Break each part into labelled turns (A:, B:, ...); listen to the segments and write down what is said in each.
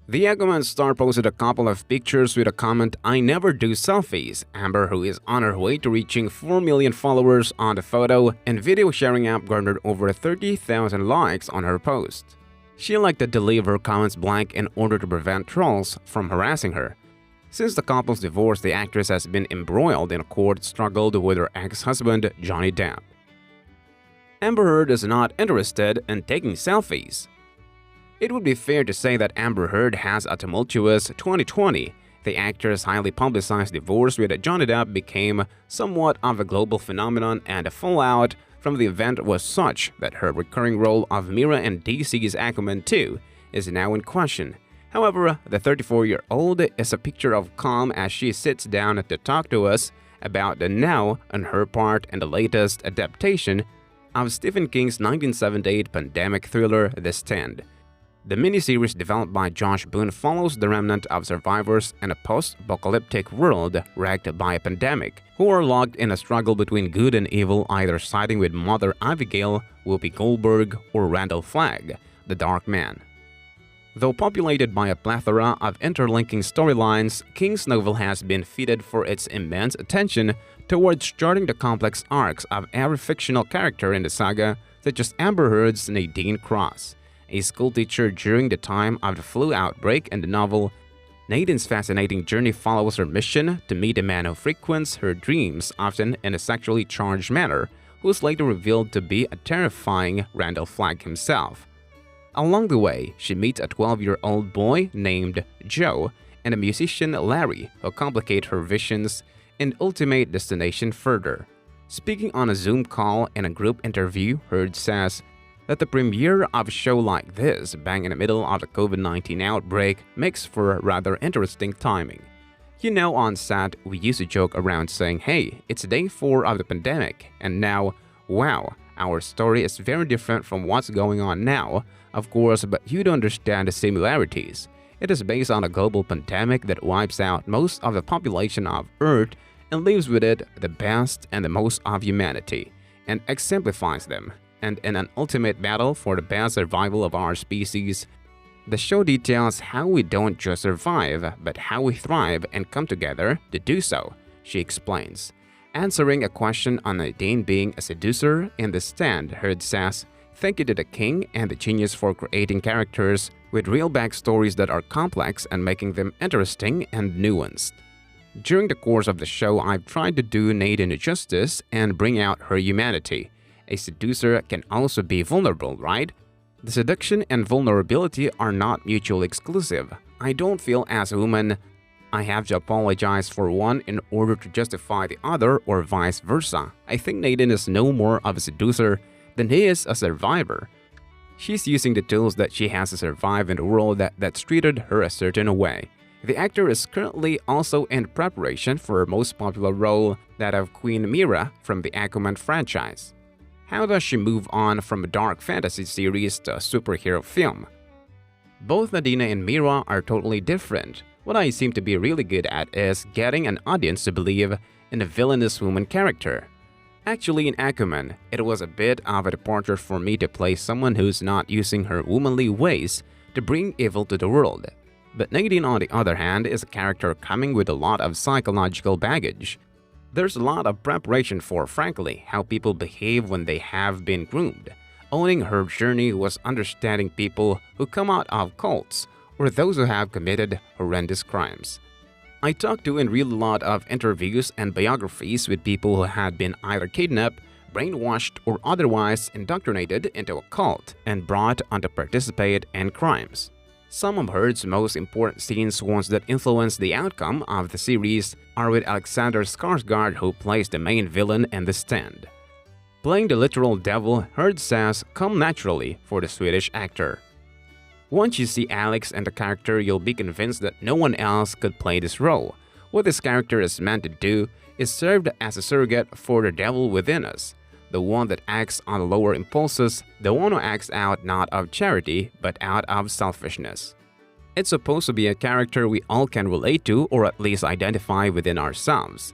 A: The Aquaman star posted a couple of pictures with a comment, "I never do selfies." Amber, who is on her way to reaching 4 million followers on the photo and video sharing app, garnered over 30,000 likes on her post. She elected to leave her comments blank in order to prevent trolls from harassing her. Since the couple's divorce, the actress has been embroiled in a court struggle with her ex-husband, Johnny Depp. Amber Heard is not interested in taking selfies. It would be fair to say that Amber Heard has a tumultuous 2020. The actor's highly publicized divorce with Johnny Depp became somewhat of a global phenomenon, and the fallout from the event was such that her recurring role of Mira in DC's Aquaman 2 is now in question. However, the 34-year-old is a picture of calm as she sits down to talk to us about the now on her part in the latest adaptation of Stephen King's 1978 pandemic thriller The Stand. The miniseries developed by Josh Boone follows the remnant of survivors in a post-apocalyptic world wrecked by a pandemic, who are locked in a struggle between good and evil, either siding with Mother Abigail, Whoopi Goldberg, or Randall Flagg, the Dark Man. Though populated by a plethora of interlinking storylines, King's novel has been feted for its immense attention towards charting the complex arcs of every fictional character in the saga, such as Amber Heard's Nadine Cross, a schoolteacher during the time of the flu outbreak in the novel. Nadine's fascinating journey follows her mission to meet a man who frequents her dreams, often in a sexually charged manner, who is later revealed to be a terrifying Randall Flagg himself. Along the way, she meets a 12-year-old boy named Joe and a musician Larry, who complicate her visions and ultimate destination further. Speaking on a Zoom call in a group interview, Heard says that the premiere of a show like this, bang in the middle of the COVID-19 outbreak, makes for rather interesting timing. You know, on set, we used to joke around saying, "Hey, it's day 4 of the pandemic," and now, wow, our story is very different from what's going on now, of course, but you don't understand the similarities. It is based on a global pandemic that wipes out most of the population of Earth and leaves with it the best and the most of humanity, and exemplifies them. And in an ultimate battle for the best survival of our species, the show details how we don't just survive, but how we thrive and come together to do so, she explains. Answering a question on Nadine being a seducer in The Stand, Heard says, "Thank you to the King and the genius for creating characters with real backstories that are complex and making them interesting and nuanced. During the course of the show, I've tried to do Nadine justice and bring out her humanity. A seducer can also be vulnerable, right? The seduction and vulnerability are not mutually exclusive. I don't feel as a woman I have to apologize for one in order to justify the other, or vice versa. I think Nadine is no more of a seducer than he is a survivor. She's using the tools that she has to survive in a world that's treated her a certain way." The actor is currently also in preparation for her most popular role, that of Queen Mira from the Aquaman franchise. How does she move on from a dark fantasy series to a superhero film? Both Nadine and Mira are totally different. What I seem to be really good at is getting an audience to believe in a villainous woman character. Actually, in Aquaman, it was a bit of a departure for me to play someone who's not using her womanly ways to bring evil to the world. But Nadine, on the other hand, is a character coming with a lot of psychological baggage. There's a lot of preparation for, frankly, how people behave when they have been groomed. Owning her journey was understanding people who come out of cults or those who have committed horrendous crimes. I talked to and read a lot of interviews and biographies with people who had been either kidnapped, brainwashed, or otherwise indoctrinated into a cult and brought on to participate in crimes. Some of Heard's most important scenes, ones that influenced the outcome of the series, are with Alexander Skarsgård, who plays the main villain in The Stand. Playing the literal devil, Heard says, come naturally for the Swedish actor. Once you see Alex and the character, you'll be convinced that no one else could play this role. What this character is meant to do is served as a surrogate for the devil within us, the one that acts on the lower impulses, the one who acts out not of charity but out of selfishness. It's supposed to be a character we all can relate to, or at least identify within ourselves.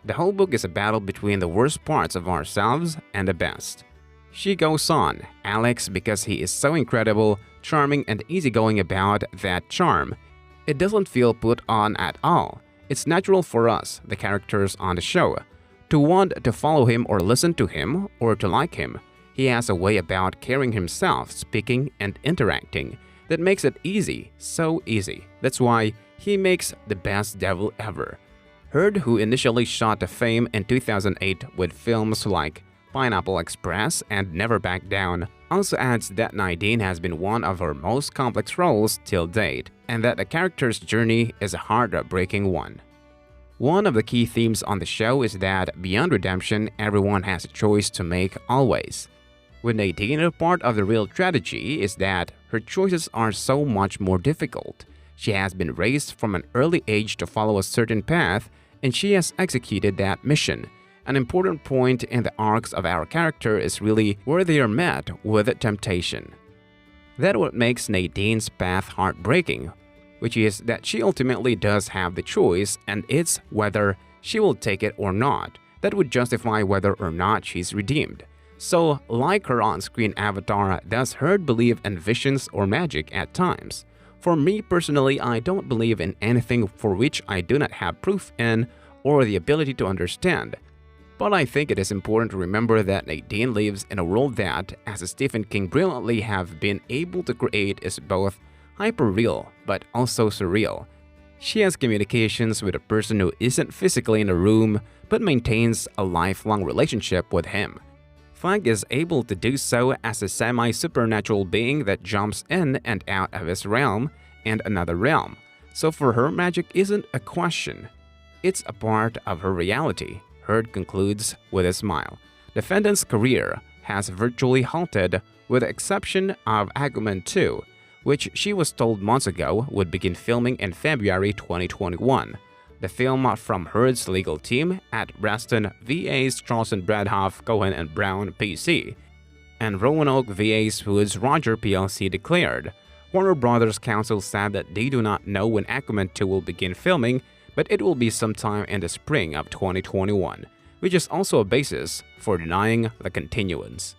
A: The whole book is a battle between the worst parts of ourselves and the best. She goes on, Alex, because he is so incredible, charming and easygoing about that charm. It doesn't feel put on at all. It's natural for us, the characters on the show, to want to follow him or listen to him or to like him. He has a way about carrying himself, speaking, and interacting that makes it easy, so easy. That's why he makes the best devil ever. Heard, who initially shot to fame in 2008 with films like Pineapple Express and Never Back Down, also adds that Nadine has been one of her most complex roles till date, and that the character's journey is a heartbreaking one. One of the key themes on the show is that beyond redemption, everyone has a choice to make always. With Nadine, a part of the real tragedy is that her choices are so much more difficult. She has been raised from an early age to follow a certain path, and she has executed that mission. An important point in the arcs of our character is really where they are met with temptation. That's what makes Nadine's path heartbreaking, which is that she ultimately does have the choice, and it's whether she will take it or not that would justify whether or not she's redeemed. So, like her on-screen avatar, does Heard believe in visions or magic at times? For me personally, I don't believe in anything for which I do not have proof in or the ability to understand. But I think it is important to remember that Nadine lives in a world that, as Stephen King brilliantly have been able to create, is both hyper-real but also surreal. She has communications with a person who isn't physically in a room but maintains a lifelong relationship with him. Fang is able to do so as a semi-supernatural being that jumps in and out of his realm and another realm. So for her, magic isn't a question. It's a part of her reality. Heard concludes with a smile. Defendant's career has virtually halted with the exception of Aquaman 2, which she was told months ago would begin filming in February 2021. The film from Heard's legal team at Reston VA's Charleston Bradhoff Cohen and Brown PC and Roanoke VA's Woods Roger PLC declared. Warner Brothers counsel said that they do not know when Aquaman 2 will begin filming, but it will be sometime in the spring of 2021, which is also a basis for denying the continuance.